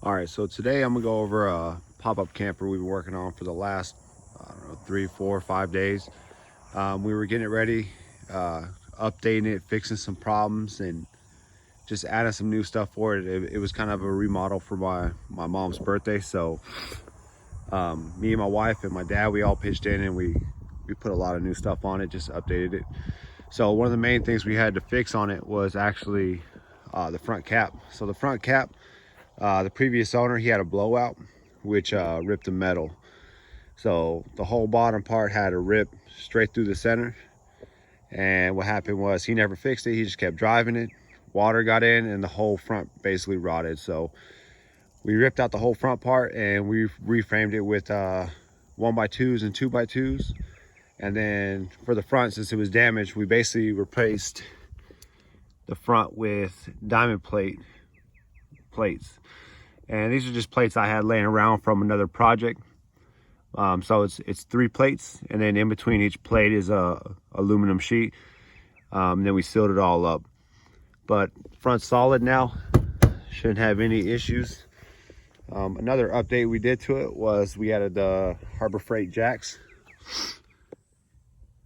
All right, so today I'm gonna go over a pop-up camper we've been working on for the last, I don't know, 3, 4, 5 days. We were getting it ready, updating it, fixing some problems, and just adding some new stuff for it. It was kind of a remodel for my mom's birthday, so me and my wife and my dad, we all pitched in and we put a lot of new stuff on it, just updated it. So one of the main things we had to fix on it was actually the front cap. So the front cap, the previous owner, he had a blowout which ripped the metal, so the whole bottom part had a rip straight through the center. And what happened was he never fixed it. He just kept driving it, water got in, and the whole front basically rotted. So we ripped out the whole front part and we reframed it with 1x2s and 2x2s. And then for the front, since it was damaged, we basically replaced the front with diamond plates. And these are just plates I had laying around from another project. So it's 3 plates, and then in between each plate is a aluminum sheet. And then we sealed it all up. But front's solid now, shouldn't have any issues. Another update we did to it was we added the Harbor Freight jacks.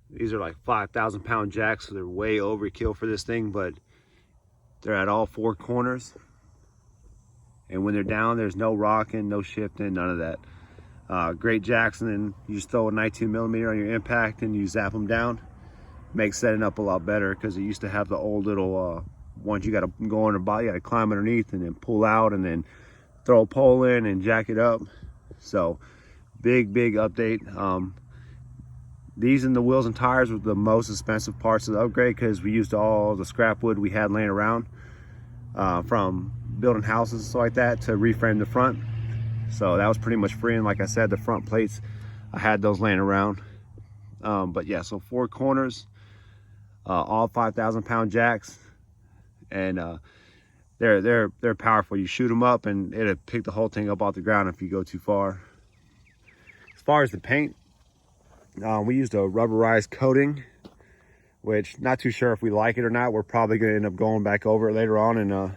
These are like 5,000 pound jacks, so they're way overkill for this thing, but they're at all 4 corners. And when they're down, there's no rocking, no shifting, none of that. Great jacks, and then you just throw a 19mm on your impact and you zap them down. Makes setting up a lot better, because it used to have the old little ones you got to go on the body, you got to climb underneath and then pull out and then throw a pole in and jack it up. So big update. These and the wheels and tires were the most expensive parts of the upgrade, because we used all the scrap wood we had laying around from building houses and stuff like that to reframe the front. So that was pretty much free. And like I said, the front plates, I had those laying around. But yeah, so 4 corners, all 5,000 pound jacks, and they're powerful. You shoot them up and it'll pick the whole thing up off the ground if you go too far. As far as the paint, we used a rubberized coating, which not too sure if we like it or not. We're probably going to end up going back over it later on and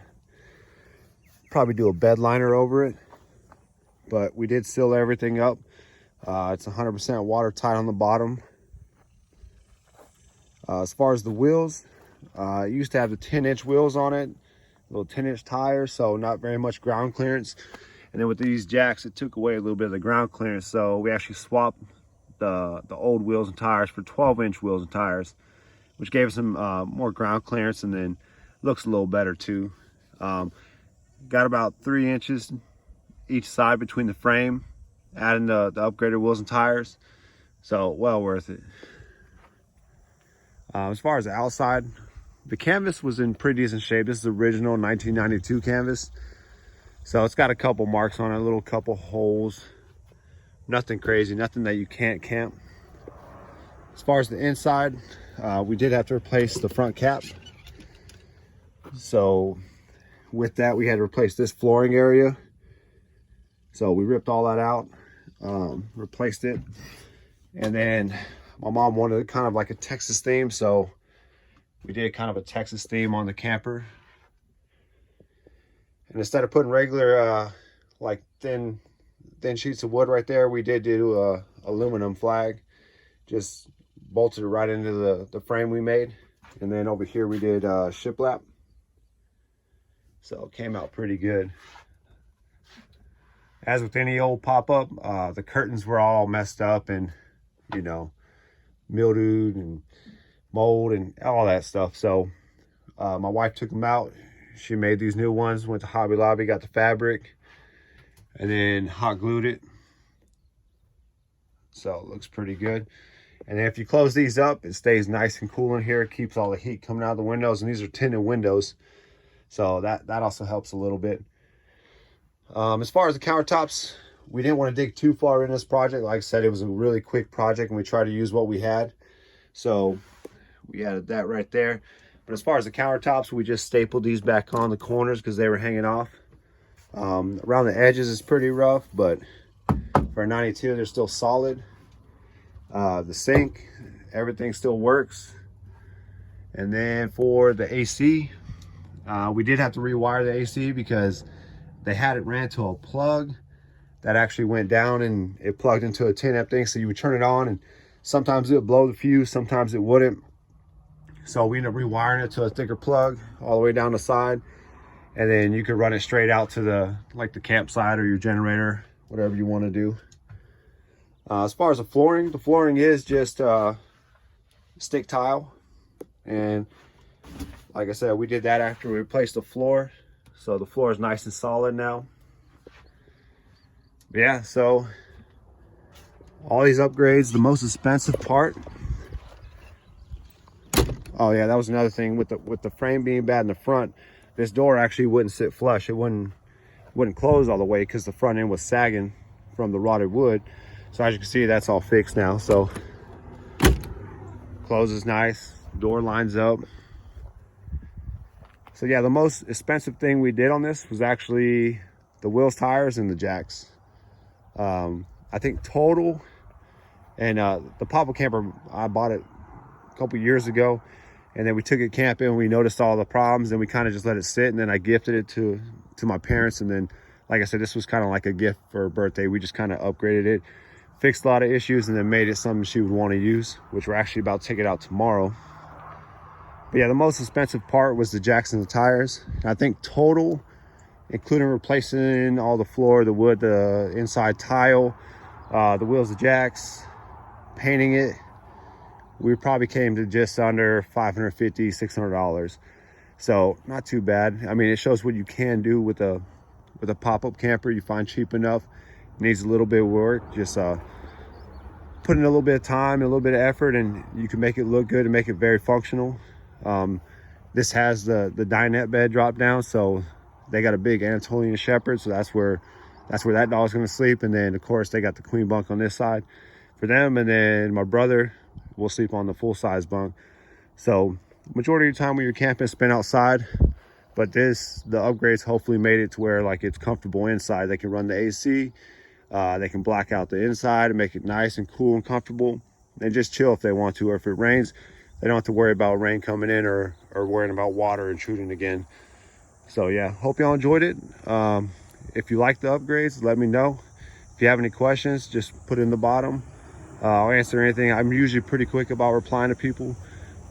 probably do a bed liner over it. But we did seal everything up. It's 100% watertight on the bottom. As far as the wheels, it used to have the 10-inch wheels on it, little 10-inch tires, so not very much ground clearance. And then with these jacks, it took away a little bit of the ground clearance, so we actually swapped the old wheels and tires for 12-inch wheels and tires, which gave us some more ground clearance, and then looks a little better too. Got about 3 inches each side between the frame, adding the upgraded wheels and tires, so well worth it. As far as the outside, the canvas was in pretty decent shape. This is the original 1992 canvas, so it's got a couple marks on it, a little couple holes. Nothing crazy, nothing that you can't camp. As far as the inside, we did have to replace the front cap. So with that, we had to replace this flooring area. So we ripped all that out, replaced it. And then my mom wanted kind of like a Texas theme, so we did kind of a Texas theme on the camper. And instead of putting regular like thin sheets of wood right there, we did do a aluminum flag, just bolted it right into the frame we made. And then over here we did shiplap, so it came out pretty good. As with any old pop-up, the curtains were all messed up and, you know, mildewed and mold and all that stuff. So my wife took them out. She made these new ones, went to Hobby Lobby, got the fabric, and then hot glued it. So it looks pretty good. And then if you close these up, it stays nice and cool in here. It keeps all the heat coming out of the windows, and these are tinted windows, so that also helps a little bit. As far as the countertops, we didn't want to dig too far in this project. Like I said, it was a really quick project and we tried to use what we had, so we added that right there. But as far as the countertops, we just stapled these back on the corners because they were hanging off. Around the edges is pretty rough, but for a 92 they're still solid. The sink, everything still works. And then for the AC, we did have to rewire the AC because they had it ran to a plug that actually went down and it plugged into a 10 amp thing. So you would turn it on and sometimes it would blow the fuse, sometimes it wouldn't. So we ended up rewiring it to a thicker plug all the way down the side. And then you could run it straight out to the campsite or your generator, whatever you want to do. As far as the flooring is just stick tile. And like I said, we did that after we replaced the floor. So the floor is nice and solid now. But yeah, so all these upgrades, the most expensive part. Oh yeah, that was another thing with the frame being bad in the front. This door actually wouldn't sit flush. It wouldn't close all the way because the front end was sagging from the rotted wood. So as you can see, that's all fixed now. So closes nice, door lines up. So yeah, the most expensive thing we did on this was actually the wheels, tires, and the jacks. I think total, and the pop-up camper, I bought it a couple years ago, and then we took it camping and we noticed all the problems and we kind of just let it sit, and then I gifted it to my parents. And then, like I said, this was kind of like a gift for her birthday. We just kind of upgraded it, fixed a lot of issues, and then made it something she would want to use, which we're actually about to take it out tomorrow. But yeah, the most expensive part was the jacks and the tires. And I think total, including replacing all the floor, the wood, the inside tile, the wheels, the jacks, painting it, we probably came to just under $550, $600. So not too bad. I mean, it shows what you can do with a pop-up camper you find cheap enough. It needs a little bit of work. Just put in a little bit of time and a little bit of effort, and you can make it look good and make it very functional. This has the Dinette bed drop down, so they got a big Anatolian Shepherd, so that's where that dog's gonna sleep. And then of course they got the queen bunk on this side for them, and then my brother will sleep on the full-size bunk. So majority of your time when you're camping, spend outside. But the upgrades hopefully made it to where like it's comfortable inside. They can run the AC, they can black out the inside and make it nice and cool and comfortable, and just chill if they want to. Or if it rains, they don't have to worry about rain coming in or worrying about water intruding again. So yeah, hope y'all enjoyed it. If you like the upgrades, let me know. If you have any questions, just put it in the bottom. I'll answer anything. I'm usually pretty quick about replying to people.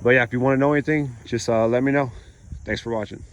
But yeah, if you want to know anything, just let me know. Thanks for watching.